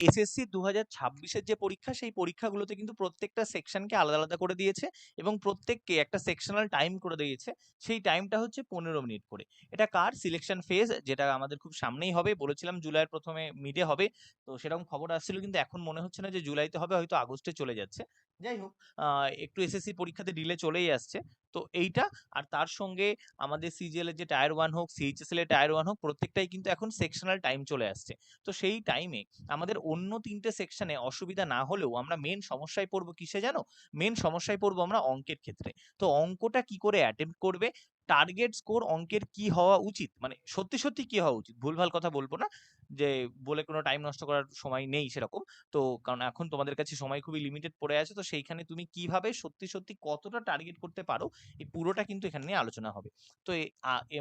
SSC 2026-এর যে পরীক্ষা, সেই পরীক্ষাগুলোতে কিন্তু প্রত্যেকটা সেকশনকে আলাদা আলাদা করে দিয়েছে এবং প্রত্যেককে একটা সেকশনাল টাইম করে দিয়েছে। সেই টাইমটা হচ্ছে 15 মিনিট করে। এটা কার সিলেকশন ফেজ, যেটা আমাদের খুব সামনেই হবে, বলেছিলাম জুলাইয়ের প্রথমে মিডে হবে। তো সেরকম খবর আসছিল, কিন্তু এখন মনে হচ্ছে না যে জুলাইতে হবে, হয়তো আগস্টে চলে যাচ্ছে। যাই হোক, একটু এসএসসি পরীক্ষাতে ডিলে চলেই আসছে। তো এইটা, আর তার সঙ্গে আমাদের সিজিএল এর যে টায়ার 1 হোক, সিএইচএসএল এর টায়ার 1 হোক, প্রত্যেকটাই কিন্তু এখন সেকশনাল টাইম চলে আসছে। তো সেই টাইমে আমাদের অন্য 3টে সেকশনে অসুবিধা না হলেও আমরা মেন সমস্যায় পড়বো কিসে জানো? মেন সমস্যায় পড়বো আমরা অঙ্কের ক্ষেত্রে। তো অঙ্কটা কি করে অ্যাটেম্প্ট করবে, টার্গেট স্কোর অঙ্কের কি হওয়া উচিত, মানে সত্যি সত্যি কি হওয়া উচিত, ভুলভাল কথা বলবো না, যে বলে কোনো টাইম নষ্ট করার সময় নেই সেরকম। তো কারণ এখন তোমাদের কাছে সময় খুবই লিমিটেড পড়ে আছে, তো সেইখানে তুমি কিভাবে সত্যি সত্যি কতটা টার্গেট করতে পারো, এই পুরোটা কিন্তু এখানে নিয়ে আলোচনা হবে। তো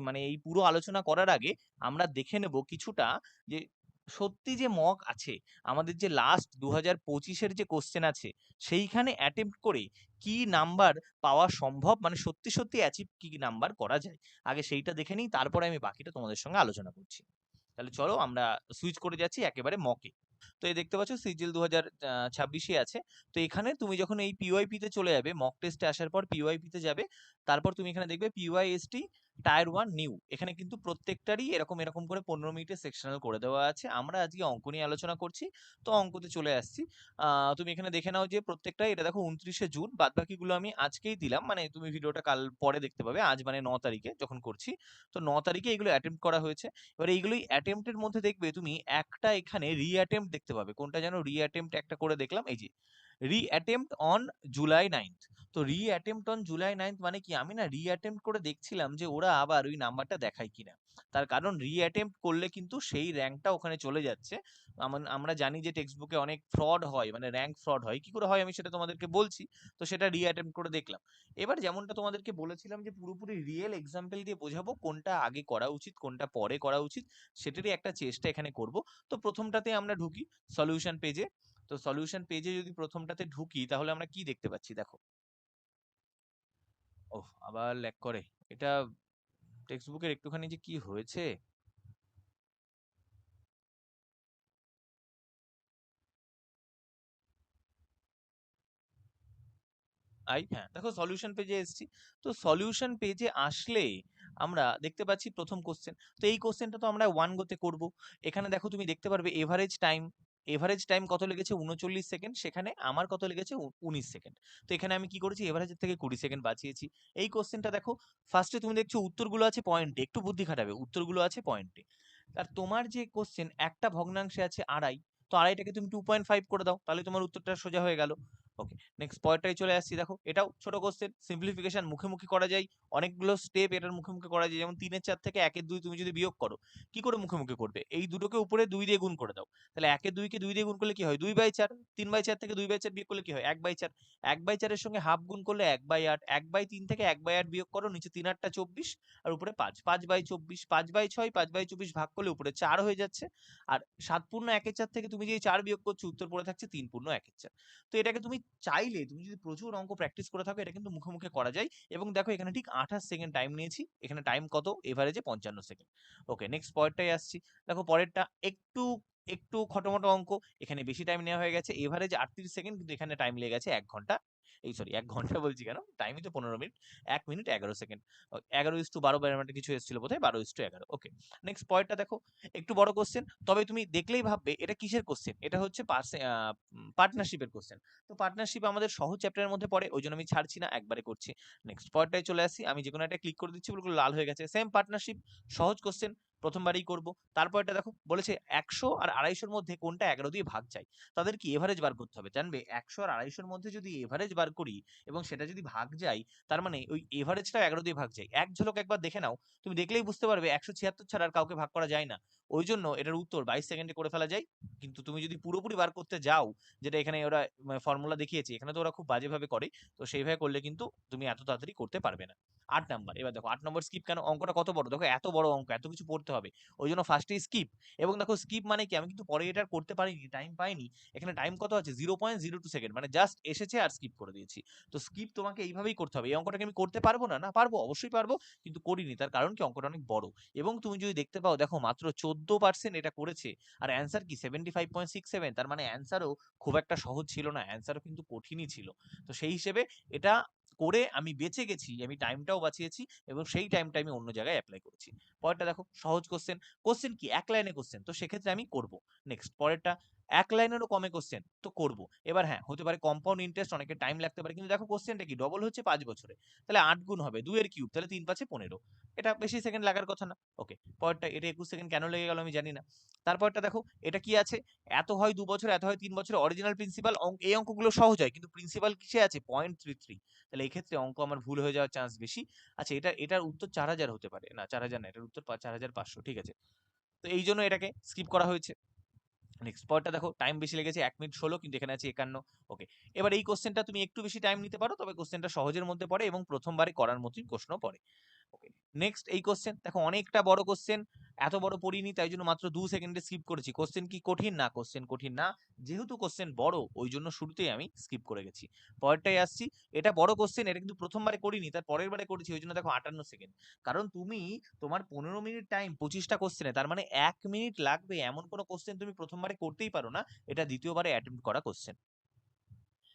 মানে এই পুরো আলোচনা করার আগে আমরা দেখে নেব কিছুটা, যে সত্যি যে মক আছে, আমাদের যে লাস্ট 2025-এর যে কোশ্চেন আছে, সেইখানে অ্যাটেম্প্ট করে কি নাম্বার পাওয়া সম্ভব, মানে সত্যি সত্যি অ্যাচিভ কি নাম্বার করা যায়, আগে সেইটা দেখে নিই, তারপরে আমি বাকিটা তোমাদের সঙ্গে আলোচনা করছি। তাহলে চলো আমরা সুইচ করে যাচ্ছি একেবারে মকে। তো এই দেখতে পাচ্ছ সিজিএল 2026-এ আছে। তো এখানে তুমি যখন এই পিওয়াইপি তে চলে যাবে, মক টেস্টে আসার পর পিওয়াইপি তে যাবে, তারপর তুমি এখানে দেখবে পিওয়াইএসটি টায়ার 1 নিউ, এখানে কিন্তু প্রত্যেকটারই এরকম এরকম করে 15 মিনিটের সেকশনাল করে দেওয়া আছে। আমরা আজকে অঙ্ক নিয়ে আলোচনা করছি, তো অঙ্কতে চলে আসছি। তুমি এখানে দেখে নাও যে প্রত্যেকটাই, এটা দেখো 29শে জুন, বাদ বাকিগুলো আমি আজকেই দিলাম, মানে তুমি ভিডিওটা কাল পরে দেখতে পাবে, আজ মানে 9 তারিখে যখন করছি। তো 9 তারিখে এগুলো অ্যাটেম্প্ট করা হয়েছে। এবার এইগুলোই অ্যাটেম্প্টের মধ্যে দেখবে তুমি একটা এখানে রি অ্যাটেম্প্ট দেখতে পাবে, কোনটা যেন রি অ্যাটেম্প্ট একটা করে দেখলাম, এই যে রি অ্যাটেম্প্ট অন জুলাই 9th। তো রি অ্যাটেম্প্ট অন জুলাই 9th মানে কি, আমি না রি অ্যাটেম্প্ট করে দেখছিলাম যে ওরা আবার ওই নাম্বারটা দেখায় কিনা। তার কারণ রি অ্যাটেম্প্ট করলে কিন্তু সেই র্যাঙ্কটা ওখানে চলে যাচ্ছে। আমরা জানি যে টেক্সট বুকে অনেক ফ্রড হয়, মানে র্যাঙ্ক ফ্রড হয়, কি করে হয় আমি সেটা তোমাদেরকে বলছি। তো সেটা রি অ্যাটেম্প্ট করে দেখলাম। এবার যেমনটা তোমাদেরকে বলেছিলাম যে পুরোপুরি রিয়েল এক্সাম্পল দিয়ে বোঝাবো কোনটা আগে করা উচিত কোনটা পরে করা উচিত, সেটারই একটা চেষ্টা এখানে করব। তো প্রথমটাতে আমরা ঢুকি সলিউশন পেজে। তো সলিউশন পেজে যদি প্রথমটাতে ঢুকি, তাহলে আমরা কি দেখতে পাচ্ছি দেখো। ওহ, আবার ল্যাগ করে এটা, টেক্সট বুকের একটুখানি যে কি হয়েছে। হ্যাঁ, দেখো সলিউশন পেজে এসেছি। তো সলিউশন পেজে আসলে আমরা দেখতে পাচ্ছি প্রথম কোশ্চেন। তো এই কোশ্চেনটা তো আমরা 1 গোতে করব। এখানে দেখো তুমি দেখতে পারবে এভারেজ টাইম কত লেগেছে, 39 সেকেন্ড, সেখানে আমার কত লেগেছে, 19 সেকেন্ড। তো এখানে আমি কি করেছি, এভারেজের থেকে 20 সেকেন্ড বাঁচিয়েছি। এই কোশ্চেনটা দেখো, ফার্স্টে তুমি দেখছো উত্তরগুলো আছে পয়েন্টে, একটু বুদ্ধি খাটাবে, উত্তরগুলো আছে পয়েন্টে। আর তোমার যে কোশ্চেন, একটা ভগ্নাংশে আছে আড়াই, তো আড়াইটাকে তুমি 2.5 করে দাও, তাহলে তোমার উত্তরটা সোজা হয়ে গেল। ওকে, নেক্সট পয়েন্টটাই চলে আসছি, দেখো এটাও ছোট কোশ্চেন, সিম্পলিফিকেশন মুখে মুখে করা যায়, অনেকগুলো স্টেপ এটার মুখে মুখে করা যায়। যেমন 3-4 থেকে 1-2 তুমি যদি বিয়োগ করো, কি করে মুখে মুখে করবে, এই দুটোকে উপরে 2 দিয়ে গুণ করে দাও। তাহলে 1-2 কে 2 দিয়ে গুণ করলে কি হয়, 2/4। 3/4 থেকে 2/4 বিয়োগ করলে কি হয়, 1/4। 1/4 এর সঙ্গে হাফ গুণ করলে 1/8। 1/3 থেকে 1/8 বিয়োগ করো, নিচে 3/8 24, আর উপরে 5। 5/24, 5/6, 5/24 ভাগ করলে উপরে 4 হয়ে যাচ্ছে। আর 7 পূর্ণ 1/4 থেকে তুমি যে 4 বিয়োগ করছো, উত্তর পড়ে থাকছে 3 পূর্ণ 1/4। তো এটাকে তুমি চাইলে, তুমি যদি প্রচুর অঙ্ক প্র্যাকটিস করে থাকো, এটা কিন্তু মুখে মুখে করা যায়। এবং দেখো এখানে ঠিক 28 সেকেন্ড টাইম নিয়েছি, এখানে টাইম কত, এভারেজে 55 সেকেন্ড। ওকে, নেক্সট পরেরটাই আসছি। দেখো পরেরটা একটু একটু খটোমটো অঙ্ক, এখানে বেশি টাইম নেওয়া হয়ে গেছে, এভারেজ 38 সেকেন্ড, কিন্তু এখানে টাইম লেগে গেছে 1 ঘন্টা। এই সরি, 1 ঘন্টা বলছি কেন, টাইমই তো 15 মিনিট। 1 minute 11 second. 11:12 একটা কিছু এসেছিল বোধহয়, 12:11। ওকে, নেক্সট পয়েন্টটা দেখো, একটু বড় কোশ্চেন, তবে তুমি দেখলেই ভাববে এটা কিসের কোশ্চেন, এটা হচ্ছে পার্টনারশিপের কোশ্চেন। তো পার্টনারশিপ আমাদের সহজ চ্যাপ্টারের মধ্যে পড়ে, ওই জন্য আমি ছাড়ছি না, একবারে করছি। নেক্সট পয়েন্টটায় চলে আসি, আমি যে কোনো একটা ক্লিক করে দিচ্ছি, ওগুলো লাল হয়ে গেছে, সেম পার্টনারশিপ, সহজ কোশ্চেন, প্রথমবারই করব। তারপরটা দেখো বলেছে 100 আর 250-এর মধ্যে কোনটা 11 দিয়ে ভাগ যায়, তাদের কি এভারেজ বার করতে হবে। জানবে 100 আর 250-এর মধ্যে যদি এভারেজ বার করি এবং সেটা যদি ভাগ যায়, তার মানে ওই এভারেজটাও 11 দিয়ে ভাগ যায়। এক ঝলক একবার দেখে নাও, তুমি দেখলেই বুঝতে পারবে 176 ছাড়া আর কাউকে ভাগ করা যায় না। ওই জন্য এটার উত্তর 22 সেকেন্ডে করে ফেলা যায়। কিন্তু তুমি যদি পুরোপুরি বার করতে যাও, যেটা এখানে ওরা ফর্মুলা দেখিয়েছে, এখানে তো ওরা খুব বাজেভাবে করে, তো সেইভাবে করলে কিন্তু তুমি এত তাড়াতাড়ি করতে পারবে না। 8 নাম্বার। এবার দেখো 8 নম্বর স্কিপ কেন? অঙ্কটা কত বড়, দেখো এত বড় অঙ্ক, এত কিছু পড়তে হবে, ওই জন্য ফার্স্টেই স্কিপ। এবং দেখো স্কিপ মানে কি, আমি কিন্তু পরে এটা আর করতে পারিনি, টাইম পাইনি। এখানে টাইম কত আছে? 0.02 সেকেন্ড, মানে জাস্ট এসেছে আর স্কিপ করে দিয়েছি। তো স্কিপ তোমাকে এইভাবেই করতে হবে। এই অঙ্কটাকে আমি করতে পারবো না? না পারবো, অবশ্যই পারবো, কিন্তু করিনি। তার কারণ কি, অঙ্কটা অনেক বড়। এবং তুমি যদি দেখতে পাও, দেখো মাত্র 14% এটা করেছে, আর অ্যান্সার কি 75.67, তার মানে অ্যান্সারও খুব একটা সহজ ছিল না, অ্যান্সারও কিন্তু কঠিনই ছিল। তো সেই হিসেবে এটা করে আমি বেঁচে গেছি, আমি টাইমটাও বাঁচিয়েছি, এবং সেই টাইমটা আমি অন্য জায়গায় অ্যাপ্লাই করেছি। পরেরটা দেখো, সহজ কোশ্চেন। কোশ্চেন কি? এক লাইনে কোশ্চেন, তো সেক্ষেত্রে আমি করব। নেক্সট পরেরটা, এক লাইনেরও কমে কোশ্চেন, তো করব। এবার হ্যাঁ, হতে পারে কম্পাউন্ড ইন্টারেস্ট, অনেকে টাইম লাগতে পারে, কিন্তু দেখো কোশ্চেনটা কি, ডবল হচ্ছে 5 বছরে, তাহলে 8 গুণ হবে 2 এর কিউব, তাহলে 3 5 15, এটা বেশি সেকেন্ড লাগার কথা না। ওকে, পরেরটা, এটা 21 সেকেন্ড কেন লেগে গেল আমি জানি না। তারপরটা দেখো, এটা কি আছে, এত হয় 2 বছর, এত হয় 3 বছর, অরিজিনাল প্রিন্সিপাল, এই অঙ্কগুলো সহজ হয়, কিন্তু প্রিন্সিপাল কিসে আছে? 0.33। তাহলে এই ক্ষেত্রে অঙ্ক আমার ভুল হয়ে যাওয়ার চান্স বেশি। আচ্ছা, এটার উত্তর 4000 হতে পারে, না 4000 না, এটার উত্তর 4500, ঠিক আছে। তো এই জন্য এটাকে স্কিপ করা হয়েছে। নেক্সট পরেরটা দেখো, টাইম বেশি লেগেছে 1 মিনিট 16, কিন্তু এখানে আছে 51। ওকে, এবার এই কোশ্চেনটা তুমি একটু বেশি টাইম নিতে পারো, তবে কোশ্চেনটা সহজের মধ্যে পড়ে এবং প্রথমবারে করার মতোই প্রশ্ন পড়ে। ওকে, নেক্সট এই কোশ্চেন দেখো, অনেকটা বড় কোশ্চেন, এত বড় পড়িনি, তাই জন্য মাত্র 2 সেকেন্ডে স্কিপ করেছি। কোশ্চেন কি কঠিন? না, কোশ্চেন কঠিন না, যেহেতু কোশ্চেন বড় ওই জন্য শুরুতেই আমি স্কিপ করে গেছি। পরেরটাই আসছি, এটা বড় কোশ্চেন, এটা কিন্তু প্রথমবারে করিনি, তার পরের বারে করেছি, ওই জন্য দেখো 58 সেকেন্ড। কারণ তুমি, তোমার 15 মিনিট টাইম 25টা কোশ্চেনে, তার মানে 1 মিনিট লাগবে এমন কোনো কোশ্চেন তুমি প্রথমবারে করতেই পারো না, এটা দ্বিতীয়বারে অ্যাটেম্প্ট করা কোশ্চেন।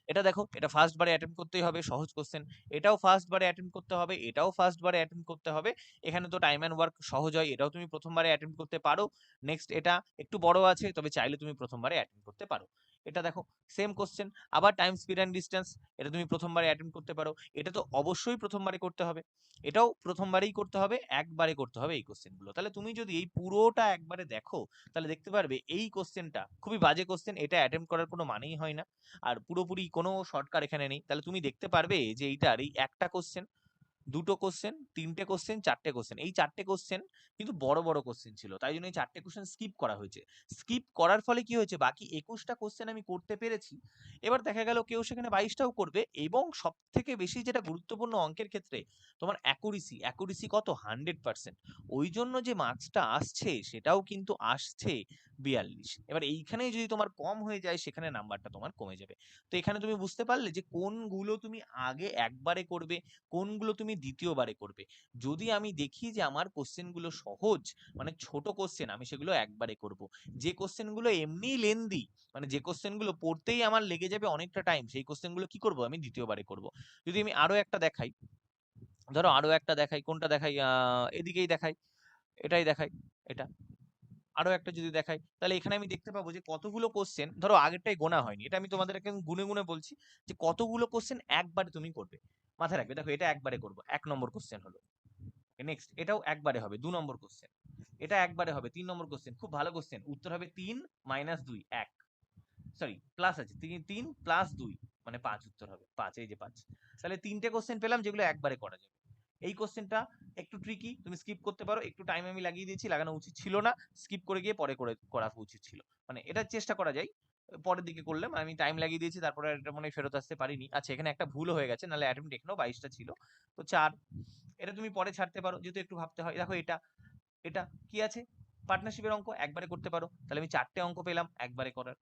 এটা দেখো, এটা ফার্স্ট বারে অ্যাটেম্প করতেই হবে, সহজ কোশ্চেন। এটাও ফার্স্ট বারে অ্যাটেম্প করতে হবে, এটাও ফার্স্ট বারে অ্যাটেম্প করতে হবে। এখানে তো টাইম এন্ড ওয়ার্ক সহজ হয়, এটাও তুমি প্রথমবারে অ্যাটেম্প করতে পারো। নেক্সট, এটা একটু বড় আছে, তবে চাইলে তুমি প্রথমবারে অ্যাটেম্প করতে পারো। এটা দেখো, সেম কোশ্চেন, আবার টাইম, স্পিড অ্যান্ড ডিস্টেন্স, এটা তুমি প্রথমবারে অ্যাটেম্প করতে পারো। এটা তো অবশ্যই প্রথমবারে করতে হবে, এটাও প্রথমবারেই করতে হবে, একবারে করতে হবে এই কোশ্চেনগুলো। তাহলে তুমি যদি এই পুরোটা একবারে দেখো, তাহলে দেখতে পারবে এই কোশ্চেনটা খুবই বাজে কোশ্চেন, এটা অ্যাটেম্প করার কোনো মানেই হয় না। আর পুরোপুরি কোনো শর্টকাট এখানে নেই। তাহলে তুমি দেখতে পারবে যে এইটার এই একটা কোশ্চেন, দুটো কোশ্চেন, তিনটে কোশ্চেন, চারটে কোশ্চেন, এই চারটে কোশ্চেন কিন্তু বড় বড় কোশ্চেন ছিল, তাই জন্য এই চারটে কোশ্চেন স্কিপ করা হয়েছে। স্কিপ করার ফলে কি হয়েছে, বাকি 21টা কোশ্চেন আমি করতে পেরেছি। এবার দেখা গেল কেউ সেখানে 22টাও করবে, এবং সব থেকে বেশি যেটা গুরুত্বপূর্ণ অঙ্কের ক্ষেত্রে, তোমার অ্যাকুরেসি, অ্যাকুরেসি কত? 100%। ওই জন্য যে মার্কসটা আসছে সেটাও কিন্তু আসছে 42। এবার এইখানেই যদি তোমার কম হয়ে যায়, সেখানে নাম্বারটা তোমার কমে যাবে। তো এখানে তুমি বুঝতে পারলে যে কোনগুলো তুমি আগে একবারে করবে, কোনগুলো তুমি দ্বিতীয়বারে করবে। যদি আমি দেখি যে আমার কোশ্চেনগুলো সহজ, মানে ছোট কোশ্চেন, আমি সেগুলো একবারে করব। যে কোশ্চেনগুলো এমনি লেন্দি, মানে যে কোশ্চেনগুলো পড়তেই আমার লেগে যাবে অনেকটা টাইম, সেই কোশ্চেনগুলো কি করব, আমি দ্বিতীয়বারে করব। যদি আমি আরো একটা দেখাই, ধরো আরো একটা দেখাই, কোনটা দেখাই, এদিকেই দেখাই, এটাই দেখাই, এটা আরো একটা যদি দেখাই, তাহলে এখানে আমি দেখতে পাবো যে কতগুলো কোশ্চেন, ধরো আগেরটাই গোনা হয়নি, এটা আমি তোমাদের এখন গুনে গুনে বলছি যে কতগুলো কোশ্চেন একবারে তুমি করবে। মাথায় রাখবে, দেখো এটা একবারে করবো, 1 নম্বর কোশ্চেন হলো। নেক্সট, এটাও একবারে হবে, 2 নম্বর কোশ্চেন, এটা একবারে হবে, 3 নম্বর কোশ্চেন, খুব ভালো কোশ্চেন, উত্তর হবে 3 - 2 1, সরি প্লাস আছে, 3 + 2 মানে 5, উত্তর হবে 5, এই যে 5। তাহলে তিনটে কোশ্চেন পেলাম যেগুলো একবারে করা যাবে। এই কোশ্চেনটা একটু ট্রিকি, তুমি স্কিপ করতে পারো, একটু টাইম আমি লাগিয়ে দিয়েছি, লাগানো উচিত ছিল না, স্কিপ করে গিয়ে পরে করা উচিত ছিল, মানে এটা চেষ্টা করা যায় পরের দিকে করলে, আমি টাইম লাগিয়ে দিয়েছি, তারপরে এটা মনে হয় ফেরত আসতে পারিনি। আচ্ছা, এখানে একটা ভুল হয়ে গেছে, নাহলে অ্যাটেম্প্ট এখানেও 22টা ছিল, তো 4। এটা তুমি পরে ছাড়তে পারো, যেহেতু একটু ভাবতে হয়। দেখো এটা, এটা কি আছে, পার্টনারশিপের অঙ্ক, একবারে করতে পারো, তাহলে আমি 4টে অঙ্ক পেলাম একবারে করার।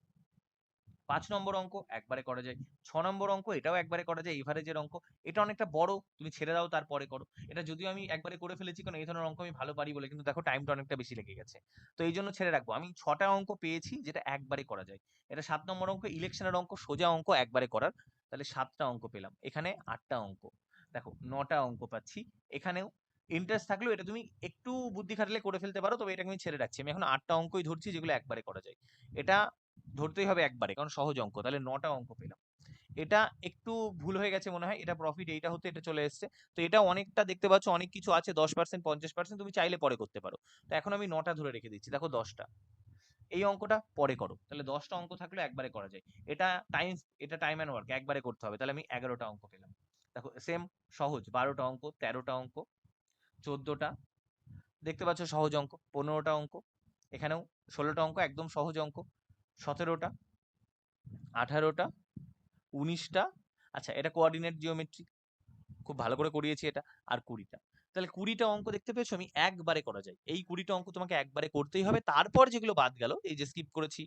5 নম্বর অঙ্ক একবারে করা যায়। 6 নম্বর অঙ্ক, এটাও একবারে করা যায়, এভারেজের অঙ্ক, এটা অনেকটা বড়, তুমি ছেড়ে দাও তারপরে করো। এটা যদিও আমি একবারে করে ফেলেছি, কারণ এই ধরনের অঙ্ক আমি ভালো পারি বলে, কিন্তু দেখো টাইমটা অনেকটা বেশি লেগে গেছে, তো এই জন্য ছেড়ে রাখবো। আমি 6টা অঙ্ক পেয়েছি যেটা একবারে করা যায়। এটা 7 নম্বর অঙ্ক, ইলেকশনের অঙ্ক, সোজা অঙ্ক একবারে করার, তাহলে 7টা অঙ্ক পেলাম। এখানে 8টা অঙ্ক, দেখো 9টা অঙ্ক পাচ্ছি। এখানেও ইন্টারেস্ট থাকলেও এটা তুমি একটু বুদ্ধি খাটলে করে ফেলতে পারো, তবে এটাকে আমি ছেড়ে রাখছি। আমি এখন 8টা অঙ্কই ধরছি যেগুলো একবারে করা যায়। এটা ধরতেই হবে একবারে, কারণ সহজ অঙ্ক, তাহলে 9টা অঙ্ক পেলাম। এটা একটু ভুল হয়ে গেছে মনে হয়, এটা প্রফিট এইটা হতে এটা চলে এসেছে। তো এটা অনেকটা দেখতে পাচ্ছ, অনেক কিছু আছে, 10% 50%, তুমি চাইলে পরে করতে পারো। তো এখন আমি 9টা ধরে রেখে দিচ্ছি, দেখো 10টা। এই অঙ্কটা পরে করো, তাহলে 10টা অঙ্ক থাকলে একবারে করা যায়। এটা টাইম, এটা টাইম অ্যান্ড ওয়ার্ক, একবারে করতে হবে, তাহলে আমি 11টা অঙ্ক পেলাম। দেখো সেম সহজ, 12টা অঙ্ক, 13টা অঙ্ক, 14টা, দেখতে পাচ্ছ সহজ অঙ্ক, 15টা অঙ্ক, এখানেও 16টা অঙ্ক একদম সহজ অঙ্ক, 17টা, 18টা, 19টা। আচ্ছা, এটা কোঅর্ডিনেট জিওমেট্রি, খুব ভালো করে করিয়েছি এটা, আর 20টা। তাহলে 20টা অঙ্ক দেখতে পেয়েছো আমি একবারে করা যায়। এই 20টা অঙ্ক তোমাকে একবারে করতেই হবে। তারপর যেগুলো বাদ গেল, এই যে স্কিপ করেছি,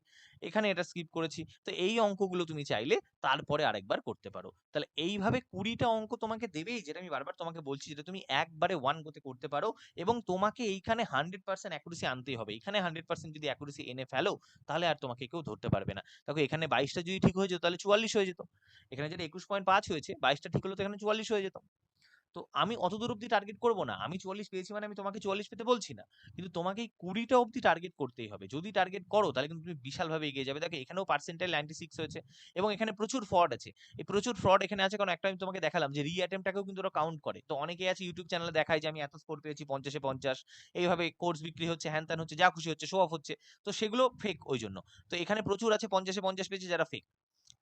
এখানে এটা স্কিপ করেছি, তো এই অঙ্কগুলো তুমি চাইলে তারপরে আরেকবার করতে পারো। তাহলে এইভাবে 20টা অঙ্ক তোমাকে দেবেই, যেটা আমি বারবার তোমাকে বলছি, যেটা তুমি একবারে ওয়ান গোতে করতে পারো। এবং তোমাকে এইখানে 100% অ্যাকুরেসি আনতেই হবে। এখানে 100% যদি অ্যাকুরেসি এনে ফেলো, তাহলে আর তোমাকে কেউ ধরতে পারবে না। দেখো এখানে 22টা যদি ঠিক হয়ে যেত, তাহলে 44 হয়ে যেত। এখানে যেটা 21.5 হয়েছে, 22টা ঠিক হলো তো এখানে 44 হয়ে যেত। তো আমি অত দূর অব্দি টার্গেট করবো না। আমি 44 পেয়েছি মানে আমি তোমাকে 44 পেতে বলছি না, কিন্তু তোমাকে এই 20টা অব্দি টার্গেট করতেই হবে। যদি টার্গেট করো তাহলে কিন্তু তুমি বিশালভাবে এগিয়ে যাবে। দেখো এখানেও পার্সেন্টাইল 96 হয়েছে, এবং এখানে প্রচুর ফ্রড আছে। এই প্রচুর ফ্রড এখানে আছে কারণ একটা আমি তোমাকে দেখালাম যে রি-অ্যাটেম্পটাকেও কিন্তু ওরা কাউন্ট করে। তো অনেকেই আছে ইউটিউব চ্যানেলে দেখায় যে আমি এত স্কোর পেয়েছি 50-এ 50, এইভাবে কোর্স বিক্রি হচ্ছে, হ্যান ত্যান হচ্ছে, যা খুশি হচ্ছে, শো অফ হচ্ছে। তো সেগুলো ফেক ওই জন্য। তো এখানে প্রচুর আছে 50-এ 50 পেয়েছে যারা ফেক।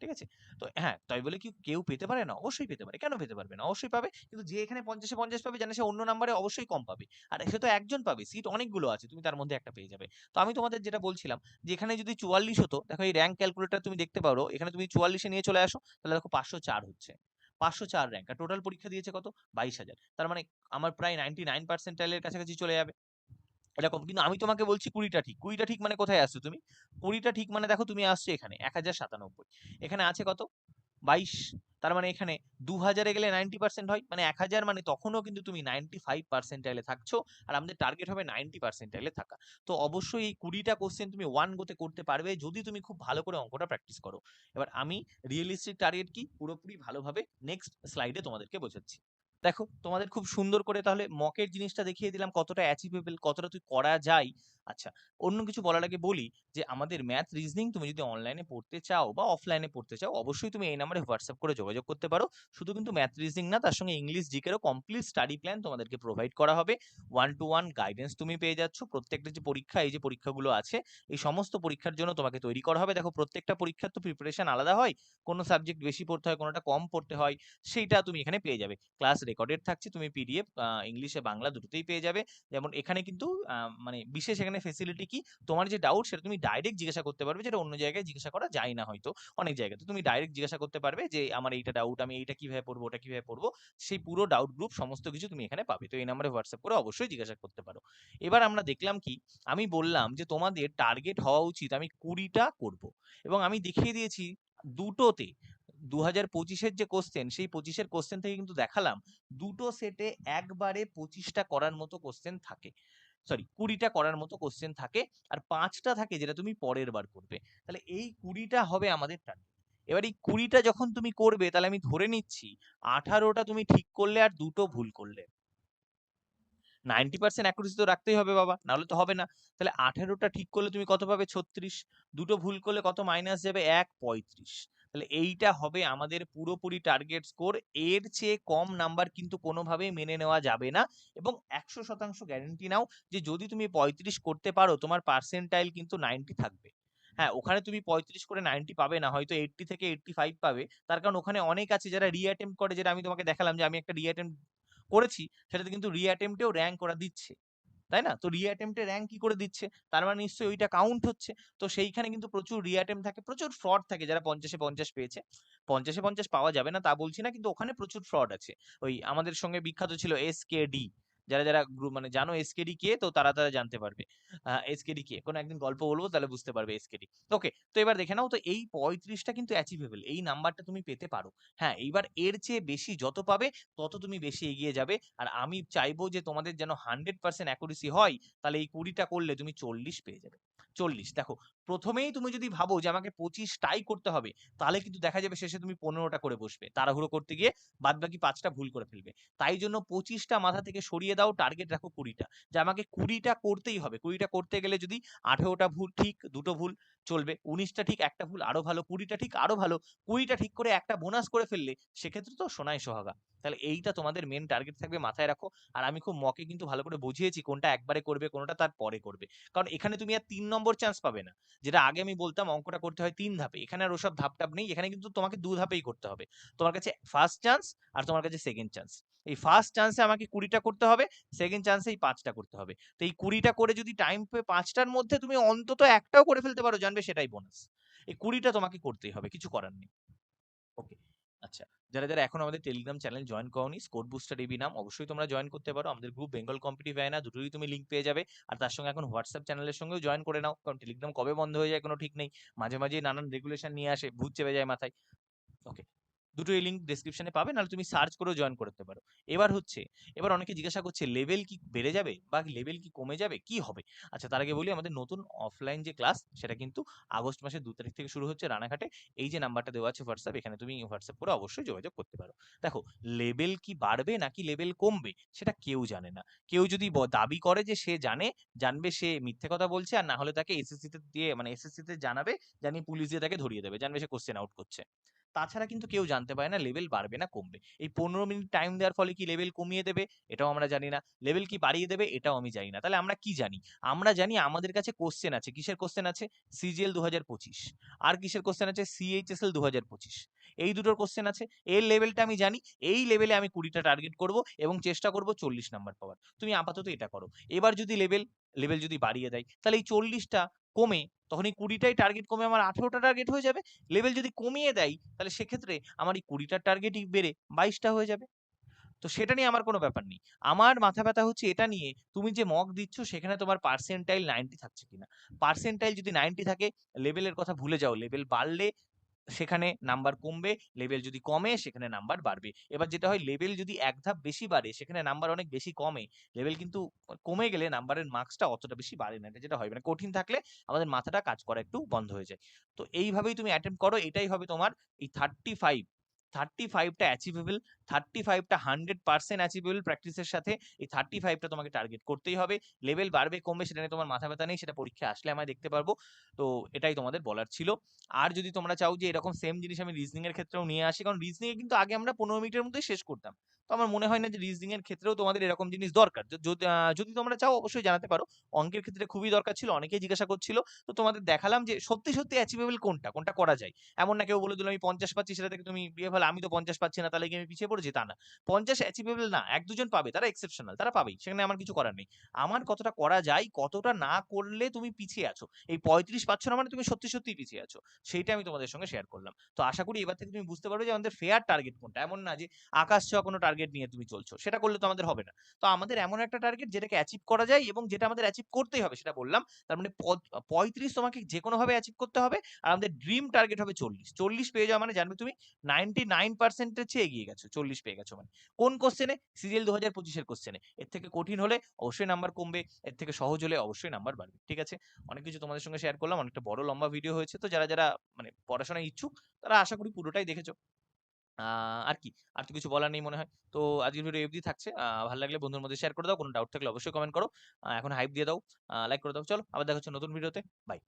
ঠিক আছে? তো হ্যাঁ, তাই বলে কি কেউ পেতে পারে না? অবশ্যই পেতে পারে। কেন পেতে পারবে না? অবশ্যই পাবে। কিন্তু যে এখানে 50-এ 50 পাবে, জানে সে অন্য নাম্বারে অবশ্যই কম পাবে। আর সে তো একজন পাবে, সিট অনেকগুলো আছে, তুমি তার মধ্যে একটা পেয়ে যাবে। তো আমি তোমাদের যেটা বলছিলাম যে এখানে যদি 44 হতো, দেখো এই র‍্যাঙ্ক ক্যালকুলেটর তুমি দেখতে পারো, এখানে তুমি 44 এ নিয়ে চলে আসো, তাহলে দেখো 504 হচ্ছে। 504 র‍্যাঙ্ক, আর টোটাল পরীক্ষা দিয়েছে কত? 22,000। তার মানে আমার প্রায় 99 পার্সেন্টাইলের কাছাকাছি চলে যাবে। এরকম। কিন্তু আমি তোমাকে বলছি 20টা ঠিক। 20টা ঠিক মানে কোথায় আসছো তুমি? 20টা ঠিক মানে দেখো তুমি আসছো এখানে 1097। এখানে আছে কত? 22। তার মানে এখানে 2000 এ গেলে 90% হয়। মানে 1000 মানে তখনও কিন্তু তুমি 95 পার্সেন্টাইলে থাকছো। আর আমাদের টার্গেট হবে 90 পার্সেন্টাইলে থাকা। তো অবশ্যই এই 20টা কোশ্চেন তুমি ওয়ান গোতে করতে পারবে যদি তুমি খুব ভালো করে অঙ্কটা প্র্যাকটিস করো। এবার আমি রিয়েলিস্টিক টার্গেট কি পুরোপুরি ভালোভাবে নেক্সট স্লাইডে তোমাদেরকে বোঝাচ্ছি। দেখো তোমাদের খুব সুন্দর করে তাহলে মকের জিনিসটা দেখিয়ে দিলাম, কতটা অ্যাচিভেবল, কতটা তুই করা যায়। আচ্ছা, অন্য কিছু বলার আগে বলি যে আমাদের ম্যাথ রিজনিং তুমি যদি অনলাইনে পড়তে চাও বা অফলাইনে পড়তে চাও, অবশ্যই তুমি এই নাম্বারে হোয়াটসঅ্যাপ করে যোগাযোগ করতে পারো। শুধু কিন্তু ম্যাথ রিজনিং না, তার সঙ্গে ইংলিশ জিকেরও কমপ্লিট স্টাডি প্ল্যান তোমাদেরকে প্রোভাইড করা হবে। 1-to-1 গাইডেন্স তুমি পেয়ে যাচ্ছ। প্রত্যেকটা যে পরীক্ষা, এই যে পরীক্ষাগুলো আছে, এই সমস্ত পরীক্ষার জন্য তোমাকে তৈরি করা হবে। দেখো প্রত্যেকটা পরীক্ষার তো প্রিপারেশন আলাদা হয়, কোনো সাবজেক্ট বেশি পড়তে হয়, কোনোটা কম পড়তে হয়, সেইটা তুমি এখানে পেয়ে যাবে। ক্লাস রেকর্ডেড থাকছে, তুমি পিডিএফ ইংলিশে বাংলা দুটোতেই পেয়ে যাবে। যেমন এখানে কিন্তু মানে বিশেষ এখানে ফেসিলিটি কি, তোমার যে ডাউট সেটা তুমি ডাইরেক্ট জিজ্ঞাসা করতে পারবে, যেটা অন্য জায়গায় জিজ্ঞাসা করা যায় না হয়তো। অনেক জায়গায় তো তুমি ডাইরেক্ট জিজ্ঞাসা করতে পারবে যে আমার এইটা ডাউট, আমি এইটা কিভাবে পড়বো, ওটা কিভাবে পড়বো। সেই পুরো ডাউট গ্রুপ সমস্ত কিছু তুমি এখানে পাবে। তো এই নাম্বারে হোয়াটসঅ্যাপ করে অবশ্যই জিজ্ঞাসা করতে পারো। এবার আমরা দেখলাম কি, আমি বললাম যে তোমাদের টার্গেট হওয়া উচিত আমি 20টা করব, এবং আমি দেখিয়ে দিয়েছি দুটোতে 2025-এর যে কোশ্চেন, সেই 25-এর কোশ্চেন থেকে কিন্তু দেখালাম দুটো সেটে একবারে 25টা করার মতো কোশ্চেন থাকে। সরি, 20টা করার মতো কোশ্চেন থাকে, আর 5টা থাকে যেটা তুমি পরের বার করবে। তাহলে এই 20টা হবে আমাদের টার্গেট। এবার এই 20টা যখন তুমি করবে, তাহলে আমি ধরে নিচ্ছি 18টা তুমি ঠিক করলে আর দুটো ভুল করলে। 90% অ্যাকুরেসি তো রাখতেই হবে বাবা, নাহলে তো হবে না। তাহলে 18টা ঠিক করলে তুমি কত পাবে? 36। দুটো ভুল করলে কত মাইনাস যাবে? 1, 35। তাহলে এইটা হবে আমাদের পুরোপুরি টার্গেট স্কোর। এর চেয়ে কম নাম্বার কিন্তু কোনোভাবেই মেনে নেওয়া যাবে না। এবং 100% গ্যারেন্টি নাও যে যদি তুমি 35 করতে পারো, তোমার পার্সেন্টাইল কিন্তু 90 থাকবে। হ্যাঁ, ওখানে তুমি 35 করে 90 পাবে না, হয়তো 80 থেকে 85 পাবে। তার কারণ ওখানে অনেক আছে যারা রি-অ্যাটেম্প্ট করে, যেটা আমি তোমাকে দেখালাম যে আমি একটা রি-অ্যাটেম্প্ট করেছি, সেটাতে কিন্তু রি-অ্যাটেম্পটেও র‍্যাঙ্ক ওরা দিচ্ছে। তাই না? তো রি-অ্যাটেম্পটে র‍্যাঙ্ক কি করে দিচ্ছে? তার মানে নিশ্চয়ই ওইটা কাউন্ট হচ্ছে। তো সেইখানে কিন্তু প্রচুর রি-অ্যাটেম্প্ট থাকে, প্রচুর ফ্রড থাকে। যারা 50-এ 50 পেয়েছে, 50-এ 50 পাওয়া যাবে না তা বলছি না, কিন্তু ওখানে প্রচুর ফ্রড আছে। ওই আমাদের সঙ্গে বিখ্যাত ছিল এসকেডি। যারা গ্রুপ মানে জানো এসকেডি কে, তো তারা জানতে পারবে এসকেডি কে। কোনো একদিন গল্প বলবো, তাহলে বুঝতে পারবে এসকেডি। ওকে, তো এবার দেখে নাও, তো এই 35টা কিন্তু অ্যাচিভেবল, এই নাম্বারটা তুমি পেতে পারো। হ্যাঁ, এইবার এর চেয়ে বেশি যত পাবে, তত তুমি বেশি এগিয়ে যাবে। আর আমি চাইবো যে তোমাদের যেন 100% অ্যাকুরেসি হয়। তাহলে এই 20টা করলে তুমি 40 পেয়ে যাবে। 40, দেখো প্রথমেই তুমি যদি ভাবো যে আমাকে 25টাই করতে হবে, তাহলে কিন্তু দেখা যাবে শেষে তুমি 15টা করে বসবে, তাড়াহুড়ো করতে গিয়ে বাদবাকি 5টা ভুল করে ফেলবে। তাই জন্য 25টা মাথা থেকে সরিয়ে দাও, টার্গেট রাখো 20টা, যে আমাকে 20টা করতেই হবে। 20টা করতে গেলে যদি 18টা ভুল ঠিক, দুটো ভুল চলবে, 19টা ঠিক, একটা ভুল আরো ভালো, 20টা ঠিক আরো ভালো, 20টা ঠিক করে একটা বোনাস করে ফেললে সেক্ষেত্রে তো সোনায় সোহাগা। তাহলে এইটা তোমাদের মেন টার্গেট থাকবে, মাথায় রাখো। আর আমি খুব মকে কিন্তু ভালো করে বুঝিয়েছি কোনটা একবারে করবে, কোনটা তার পরে করবে। কারণ এখানে তুমি আর 3 নম্বর চান্স পাবে না। যেটা আগে আমি বলতাম অঙ্কটা করতে হয় 3 ধাপে, এখানে আর ওসব ধাপ টাপ নেই। এখানে কিন্তু তোমাকে 2 ধাপেই করতে হবে। তোমার কাছে ফার্স্ট চান্স আর তোমার কাছে সেকেন্ড চান্স। এই ফার্স্ট চান্সে আমাকে 20টা করতে হবে, সেকেন্ড চান্সে এই 5টা করতে হবে। তো এই 20টা করে যদি টাইম পেয়ে 5টার মধ্যে তুমি অন্তত একটাও করে ফেলতে পারো, জানবে সেটাই বোনাস। এই 20টা তোমাকে করতেই হবে, কিছু করার নেই। ওকে, আচ্ছা, যারা এখন আমাদের টেলিগ্রাম চ্যানেল জয়েন করোনি, স্কোর বুস্টার এবি নাম, অবশ্যই তোমরা জয়েন করতে পারো। আমাদের গ্রুপ বেঙ্গল কম্পিটিটিভ আয়না, দুটোরই তুমি লিংক পেয়ে যাবে। আর তার সঙ্গে এখন হোয়াটসঅ্যাপ চ্যানেলের সঙ্গেও জয়েন করে নাও, কারণ টেলিগ্রাম কবে বন্ধ হয়ে যায় কোনো ঠিক নেই। মাঝে মাঝেই নানান রেগুলেশন নিয়ে আসে, ভূত চেপে যায় মাথায়। ওকে, দুটোই লিংক ডেসক্রিপশনে পাবে, নাহলে তুমি সার্চ করেও জয়েন করতে পারো। এবার অনেকে জিজ্ঞাসা করছে লেভেল কি বেড়ে যাবে বা লেভেল কি কমে যাবে, কি হবে? আচ্ছা, তার আগে বলি আমাদের নতুন অফলাইন যে ক্লাস, সেটা কিন্তু আগস্ট মাসের 2 তারিখ থেকে শুরু হচ্ছে রানাঘাটে। এই যে নাম্বারটা দেওয়া আছে হোয়াটসঅ্যাপ, এখানে তুমি হোয়াটসঅ্যাপ করে অবশ্যই যোগাযোগ করতে পারো। দেখো, লেভেল কি বাড়বে নাকি লেভেল কমবে সেটা কেউ জানে না। কেউ যদি দাবি করে যে সে জানবে, সে মিথ্যে কথা বলছে। আর না হলে তাকে এসএসসি তে দিয়ে, মানে এসএসসি তে জানাবে, জানিয়ে পুলিশ দিয়ে তাকে ধরিয়ে দেবে, জানবে সে কোশ্চেন আউট করছে। তাছাড়া কিন্তু কেউ জানতে পারে না লেভেল বাড়বে না কমবে। এই 15 মিনিট টাইম দেওয়ার ফলে কি লেভেল কমিয়ে দেবে? এটাও আমরা জানি না। লেভেল কি বাড়িয়ে দেবে? এটাও আমি জানি না। তাহলে আমরা কি জানি? আমরা জানি আমাদের কাছে কোশ্চেন আছে। কিসের কোশ্চেন আছে? সিজিএল 2025। আর কিসের কোশ্চেন আছে? সিএইচএসএল 2025। এই দুটোর কোশ্চেন আছে। এর লেভেলটা আমি জানি। এই লেভেলে আমি 20টা টার্গেট করব এবং চেষ্টা করব 40 নাম্বার পাওয়ার। তুমি আপাতত এটা করো। এবার যদি লেভেল যদি বাড়িয়ে দেয়, তাহলে এই 40টা কমে, তখন এই 20টাই টার্গেট কমে আমার 18টা টার্গেট হয়ে যাবে। লেভেল যদি কমিয়ে দেয়, তাহলে সেক্ষেত্রে আমার এই 20টার টার্গেটই বেড়ে 22টা হয়ে যাবে। তো সেটা নিয়ে আমার কোনো ব্যাপার নেই। আমার মাথা ব্যথা হচ্ছে এটা নিয়ে, তুমি যে মক দিচ্ছ সেখানে তোমার পার্সেন্টাইল 90 থাকছে কিনা। পার্সেন্টাইল যদি 90 থাকে, লেভেলের কথা ভুলে যাও। লেভেল বাড়লে সেখানে নাম্বার কমবে, লেভেল যদি কমে সেখানে নাম্বার বাড়বে। এবার যেটা হয়, লেভেল যদি এক ধাপ বেশি বাড়ে, সেখানে নাম্বার অনেক বেশি কমে। লেভেল কিন্তু কমে গেলে নাম্বারের মার্কসটা অতটা বেশি বাড়ে না। এটা যেটা হয়, মানে কঠিন থাকলে আমাদের মাথাটা কাজ করা একটু বন্ধ হয়ে যায়। তো এইভাবেই তুমি অ্যাটেম্প্ট করো, এটাই হবে তোমার এই 35টা অ্যাচিভেবল। 35টা 100% অ্যাচিভেবল প্র্যাকটিসের সাথে। এই 35টা তোমাকে টার্গেট করতেই হবে। লেভেল বাড়বে কমবে সেটা নিয়ে তোমার মাথা ব্যথা নেই, সেটা পরীক্ষা আসলে আমরা দেখতে পারবো। তো এটাই তোমাদের বলার ছিল। আর যদি তোমরা চাও যে এরকম সেম জিনিস আমি রিজনিং এর ক্ষেত্রেও নিয়ে আসি, কারণ রিজনিং এ কিন্তু আগে আমরা 15 মিনিটের মধ্যে শেষ করতাম। তো আমার মনে হয় না যে রিজনিং এর ক্ষেত্রেও তোমাদের এরকম জিনিস দরকার। যদি তোমরা চাও অবশ্যই জানাতে পারো। অঙ্কের ক্ষেত্রে খুবই দরকার ছিল, অনেকেই জিজ্ঞাসা করছিল। তো তোমাদের দেখালাম যে সত্যি সত্যি অ্যাচিভেবল কোনটা করা যায়। এমন না কেউ বলে দিল আমি 50 পাচ্ছি, সেটা থেকে তুমি বিয়ে ফেলো, আমি তো 50 পাচ্ছি না, তাহলে কি আমি পিছিয়ে পড়েছি? তা না। 50 অ্যাচিভেবল না, এক দুজন পাবে, তারা এক্সেপশনাল, তারা পাবেই, সেখানে আমার কিছু করার নেই। আমার কতটা করা যায়, কতটা না করলে তুমি পিছিয়ে আছো, এই 35 পাচ্ছ না মানে তুমি সত্যি সত্যিই পিছিয়ে আছো, সেইটা আমি তোমাদের সঙ্গে শেয়ার করলাম। তো আশা করি এবার থেকে তুমি বুঝতে পারবে যে আমাদের ফেয়ার টার্গেট কোনটা। এমন না যে আকাশ ছোঁয়া কোনো টার্গেট নিয়ে তুমি চলছো, সেটা করলে তো আমাদের হবে না। তো আমাদের এমন একটা টার্গেট যেটাকে অ্যাচিভ করা যায় এবং যেটা আমাদের অ্যাচিভ করতেই হবে, সেটা বললাম। তার মানে 35 তোমাকে যে কোনো ভাবে অ্যাচিভ করতে হবে। আর আমাদের ড্রিম টার্গেট হবে 40 পেয়ে যাওয়া, মানে জানবে তুমি 99% এর চেয়ে এগিয়ে গেছো, 40 পেয়ে গেছো মানে। কোন কোশ্চেনে? সিজিএল 2025 এর কোশ্চেনে। এর থেকে কঠিন হলে অবশ্যই নাম্বার কমবে, এর থেকে সহজ হলে অবশ্যই নাম্বার বাড়বে। ঠিক আছে, অনেক কিছু তোমাদের সঙ্গে শেয়ার করলাম, অনেকটা বড় লম্বা ভিডিও হয়েছে। তো যারা মানে পড়াশোনায় ইচ্ছুক, তারা আশা করি পুরোটাই দেখেছো। আর কি, আর তো কিছু বলার নেই মনে হয়। তো আজকের ভিডিও অবধি থাকছে। ভালো লাগলে বন্ধুর মধ্যে শেয়ার করে দাও। কোনো ডাউট থাকলে অবশ্যই কমেন্ট করো। এখন হাইপ দিয়ে দাও, লাইক করে দাও। চলো আবার দেখা হচ্ছে নতুন ভিডিওতে। বাই।